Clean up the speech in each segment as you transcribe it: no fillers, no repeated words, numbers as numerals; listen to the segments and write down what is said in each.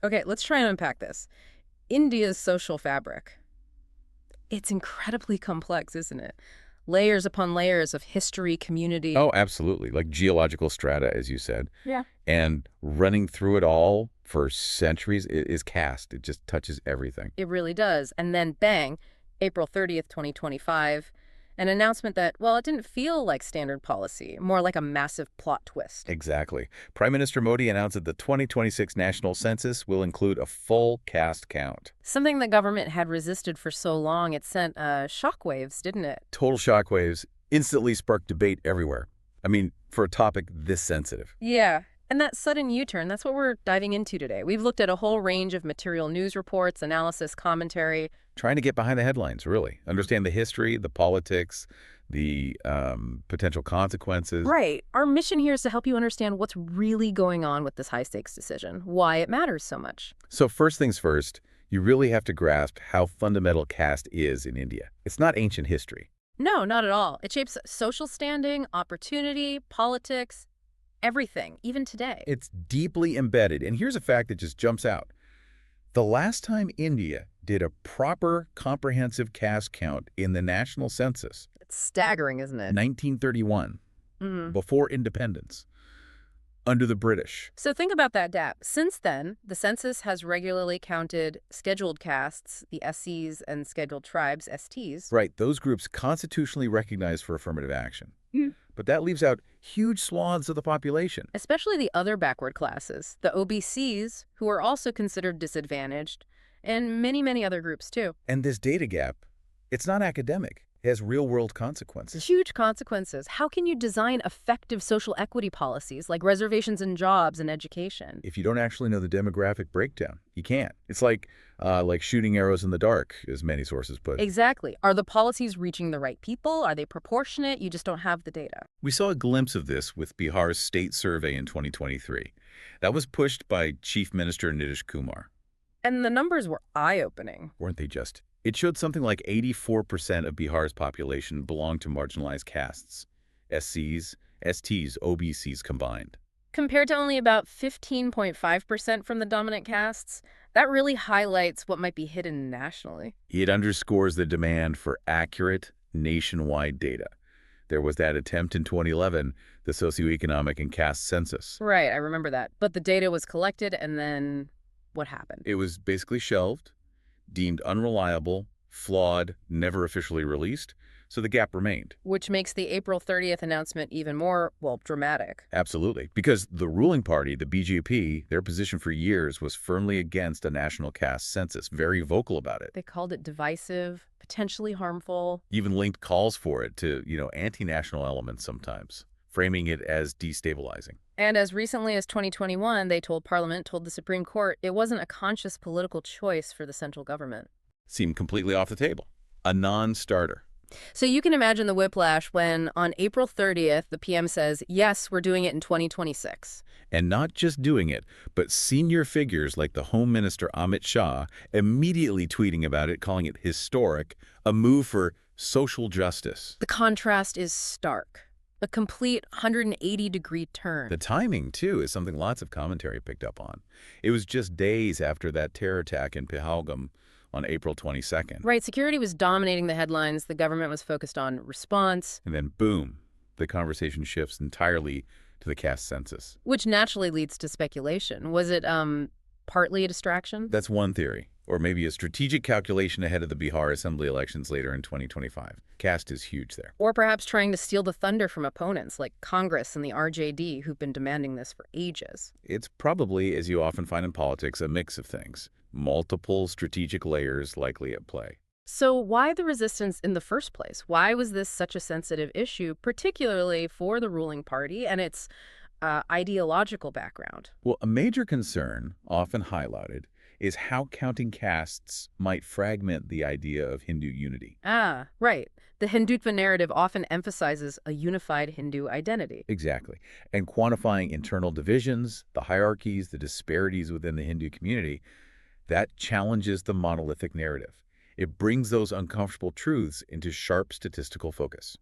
Okay, let's try and unpack this. India's social fabric. It's incredibly complex, isn't it? Layers upon layers of history, community. Oh, absolutely. Like geological strata, as you said. Yeah. And running through it all for centuries is caste. It just touches everything. It really does. And then bang, April 30th, 2025, an announcement that, well, it didn't feel like standard policy, more like a massive plot twist. Exactly. Prime Minister Modi announced that the 2026 national census will include a full caste count. Something the government had resisted for so long, it sent shockwaves, didn't it? Total shockwaves instantly sparked debate everywhere. I mean, for a topic this sensitive. Yeah. And that sudden U-turn, that's what we're diving into today. We've looked at a whole range of material news reports, analysis, commentary. Trying to get behind the headlines, really. Understand the history, the politics, the potential consequences. Right. Our mission here is to help you understand what's really going on with this high-stakes decision, why it matters so much. So first things first, you really have to grasp how fundamental caste is in India. It's not ancient history. No, not at all. It shapes social standing, opportunity, politics, everything, even today. It's deeply embedded. And here's a fact that just jumps out. The last time India did a proper comprehensive caste count in the national census, It's staggering, isn't it? 1931, Mhm. before independence, under the British. So think about that gap. Since then, the census has regularly counted scheduled castes, the SCs, and scheduled tribes, STs. Right, those groups constitutionally recognized for affirmative action. Mm. But that leaves out huge swaths of the population. Especially the other backward classes, the OBCs, who are also considered disadvantaged, and many, many other groups too. And this data gap, it's not academic. It has real-world consequences. Huge consequences. How can you design effective social equity policies like reservations in jobs and education? If you don't actually know the demographic breakdown, you can't. It's like shooting arrows in the dark, as many sources put it. Exactly. Are the policies reaching the right people? Are they proportionate? You just don't have the data. We saw a glimpse of this with Bihar's state survey in 2023. That was pushed by Chief Minister Nitish Kumar. And the numbers were eye-opening. Weren't they just? It showed something like 84% of Bihar's population belonged to marginalized castes, SCs, STs, OBCs combined. Compared to only about 15.5% from the dominant castes, that really highlights what might be hidden nationally. It underscores the demand for accurate, nationwide data. There was that attempt in 2011, the Socioeconomic and Caste Census. Right, I remember that. But the data was collected, and then what happened? It was basically shelved, deemed unreliable, flawed, never officially released, so the gap remained. Which makes the April 30th announcement even more, well, dramatic. Absolutely. Because the ruling party, the BJP, their position for years was firmly against a national caste census, very vocal about it. They called it divisive, potentially harmful. Even linked calls for it to, anti-national elements sometimes, framing it as destabilizing. And as recently as 2021, they told Parliament, told the Supreme Court, it wasn't a conscious political choice for the central government. Seemed completely off the table. A non-starter. So you can imagine the whiplash when, on April 30th, the PM says, yes, we're doing it in 2026. And not just doing it, but senior figures like the Home Minister Amit Shah immediately tweeting about it, calling it historic, a move for social justice. The contrast is stark. A complete 180-degree turn. The timing, too, is something lots of commentary picked up on. It was just days after that terror attack in Pahalgam on April 22nd. Right, security was dominating the headlines. The government was focused on response. And then, boom, the conversation shifts entirely to the caste census. Which naturally leads to speculation. Was it partly a distraction? That's one theory. Or maybe a strategic calculation ahead of the Bihar Assembly elections later in 2025. Caste is huge there. Or perhaps trying to steal the thunder from opponents like Congress and the RJD, who've been demanding this for ages. It's probably, as you often find in politics, a mix of things. Multiple strategic layers likely at play. So why the resistance in the first place? Why was this such a sensitive issue, particularly for the ruling party and its ideological background? Well, a major concern, often highlighted, is how counting castes might fragment the idea of Hindu unity. Ah, right. The Hindutva narrative often emphasizes a unified Hindu identity. Exactly. And quantifying internal divisions, the hierarchies, the disparities within the Hindu community, that challenges the monolithic narrative. It brings those uncomfortable truths into sharp statistical focus.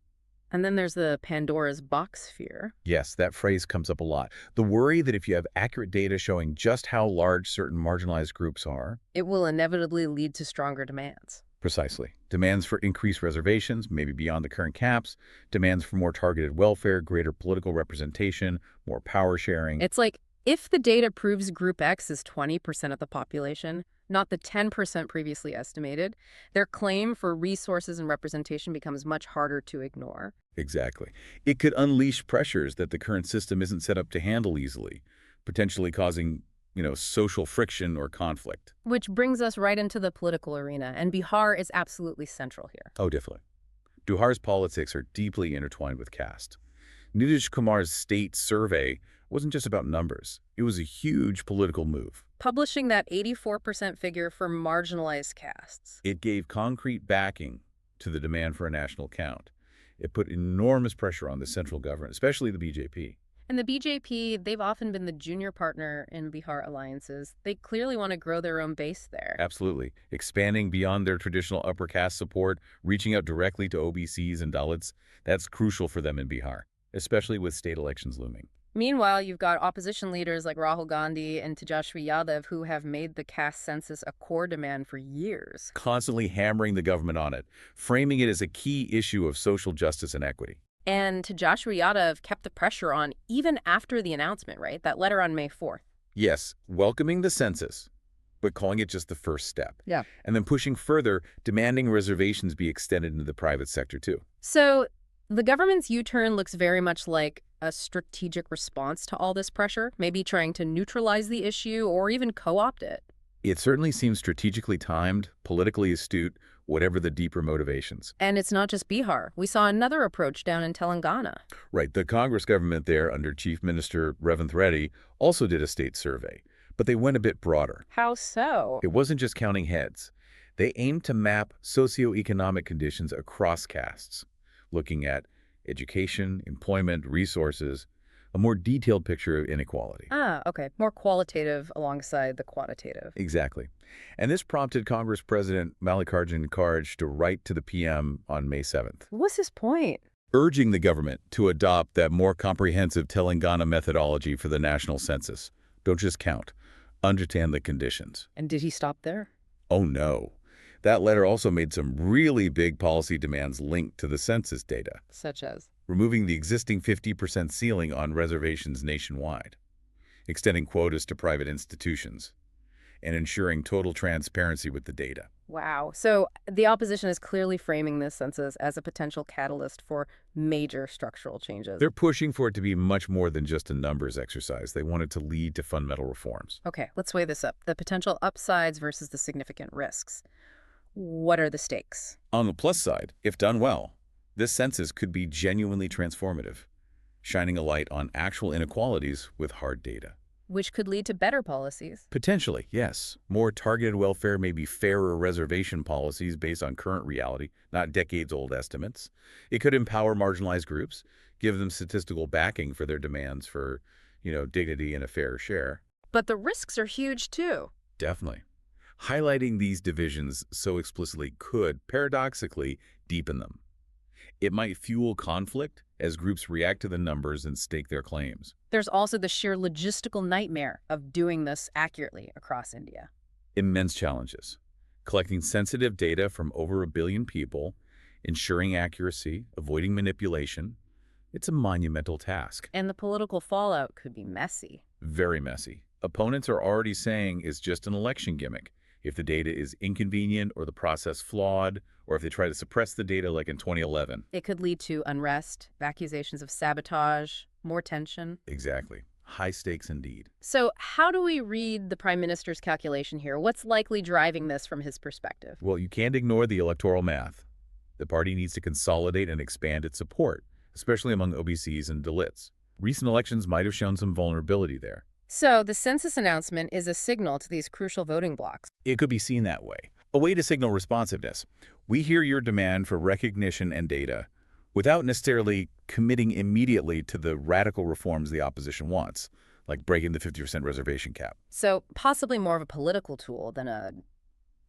And then there's the Pandora's box fear. Yes, that phrase comes up a lot. The worry that if you have accurate data showing just how large certain marginalized groups are, It will inevitably lead to stronger demands. precisely. Demands for increased reservations, maybe beyond the current caps, demands for more targeted welfare, greater political representation, more power sharing. It's like, if the data proves Group X is 20% of the population, not the 10% previously estimated, their claim for resources and representation becomes much harder to ignore. Exactly. It could unleash pressures that the current system isn't set up to handle easily, potentially causing, social friction or conflict. Which brings us right into the political arena, and Bihar is absolutely central here. Oh, definitely. Bihar's politics are deeply intertwined with caste. Nitish Kumar's state survey wasn't just about numbers. It was a huge political move. Publishing that 84% figure for marginalized castes. It gave concrete backing to the demand for a national count. It put enormous pressure on the central government, especially the BJP. And the BJP, they've often been the junior partner in Bihar alliances. They clearly want to grow their own base there. Absolutely. Expanding beyond their traditional upper caste support, reaching out directly to OBCs and Dalits, that's crucial for them in Bihar, especially with state elections looming. Meanwhile, you've got opposition leaders like Rahul Gandhi and Tejasvi Yadav who have made the caste census a core demand for years. Constantly hammering the government on it, framing it as a key issue of social justice and equity. And Tejasvi Yadav kept the pressure on even after the announcement, right? That letter on May 4th. Yes, welcoming the census, but calling it just the first step. Yeah. And then pushing further, demanding reservations be extended into the private sector too. So the government's U-turn looks very much like a strategic response to all this pressure, maybe trying to neutralize the issue or even co-opt it. It certainly seems strategically timed, politically astute, whatever the deeper motivations. And it's not just Bihar. We saw another approach down in Telangana. Right, the Congress government there under Chief Minister Revanth Reddy also did a state survey, but they went a bit broader. How so? It wasn't just counting heads. They aimed to map socioeconomic conditions across castes, looking at education, employment, resources, a more detailed picture of inequality. Ah, okay. More qualitative alongside the quantitative. Exactly. And this prompted Congress President Mallikarjun Kharge to write to the PM on May 7th, What's his point? urging the government to adopt that more comprehensive Telangana methodology for the national census. Don't just count. Understand the conditions. And did he stop there? Oh, no. That letter also made some really big policy demands linked to the census data, Such as? removing the existing 50% ceiling on reservations nationwide, extending quotas to private institutions, and ensuring total transparency with the data. Wow. So the opposition is clearly framing this census as a potential catalyst for major structural changes. They're pushing for it to be much more than just a numbers exercise. They want it to lead to fundamental reforms. Okay, let's weigh this up. The potential upsides versus the significant risks. What are the stakes? On the plus side, if done well, this census could be genuinely transformative, shining a light on actual inequalities with hard data. Which could lead to better policies. Potentially, yes. More targeted welfare, maybe fairer reservation policies based on current reality, not decades-old estimates. It could empower marginalized groups, give them statistical backing for their demands for, dignity and a fair share. But the risks are huge, too. Definitely. Highlighting these divisions so explicitly could, paradoxically, deepen them. It might fuel conflict as groups react to the numbers and stake their claims. There's also the sheer logistical nightmare of doing this accurately across India. Immense challenges. Collecting sensitive data from over 1 billion people, ensuring accuracy, avoiding manipulation. It's a monumental task. And the political fallout could be messy. Very messy. Opponents are already saying it's just an election gimmick. If the data is inconvenient or the process flawed, or if they try to suppress the data like in 2011. It could lead to unrest, accusations of sabotage, more tension. Exactly. High stakes indeed. So how do we read the Prime Minister's calculation here? What's likely driving this from his perspective? Well, you can't ignore the electoral math. The party needs to consolidate and expand its support, especially among OBCs and Dalits. Recent elections might have shown some vulnerability there. So the census announcement is a signal to these crucial voting blocs. It could be seen that way. A way to signal responsiveness. We hear your demand for recognition and data without necessarily committing immediately to the radical reforms the opposition wants, like breaking the 50% reservation cap. So possibly more of a political tool than a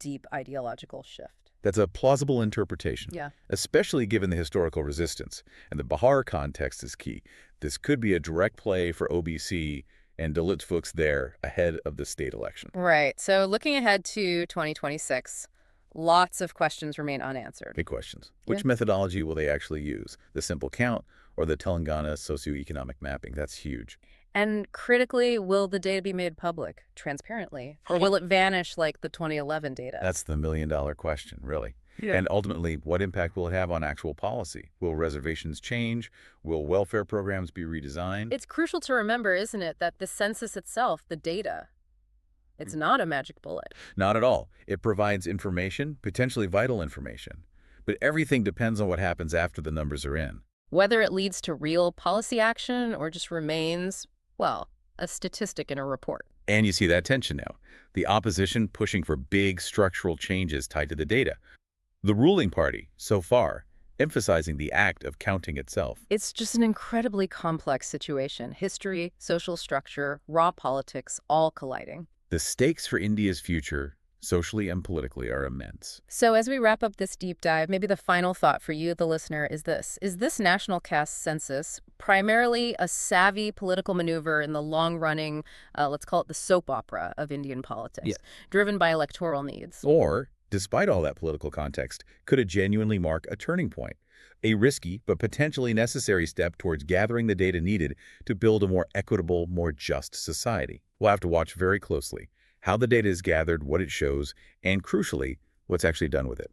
deep ideological shift. That's a plausible interpretation, Yeah. especially given the historical resistance. And the Bihar context is key. This could be a direct play for OBC and Dalit folks there ahead of the state election. Right. So looking ahead to 2026, lots of questions remain unanswered. Big questions. Yeah. Which methodology will they actually use? The simple count or the Telangana socioeconomic mapping? That's huge. And critically, will the data be made public, transparently? Or will it vanish like the 2011 data? That's the million-dollar question, really. Yeah. And ultimately, what impact will it have on actual policy? Will reservations change? Will welfare programs be redesigned? It's crucial to remember, isn't it, that the census itself, the data, it's not a magic bullet. Not at all. It provides information, potentially vital information. But everything depends on what happens after the numbers are in. Whether it leads to real policy action or just remains, well, a statistic in a report. And you see that tension now. The opposition pushing for big structural changes tied to the data. The ruling party, so far, emphasizing the act of counting itself. It's just an incredibly complex situation. History, social structure, raw politics, all colliding. The stakes for India's future, socially and politically, are immense. So as we wrap up this deep dive, maybe the final thought for you, the listener, is this. Is this national caste census primarily a savvy political maneuver in the long-running, let's call it the soap opera of Indian politics, driven by electoral needs? Or, despite all that political context, could it genuinely mark a turning point? A risky but potentially necessary step towards gathering the data needed to build a more equitable, more just society. We'll have to watch very closely how the data is gathered, what it shows, and crucially, what's actually done with it.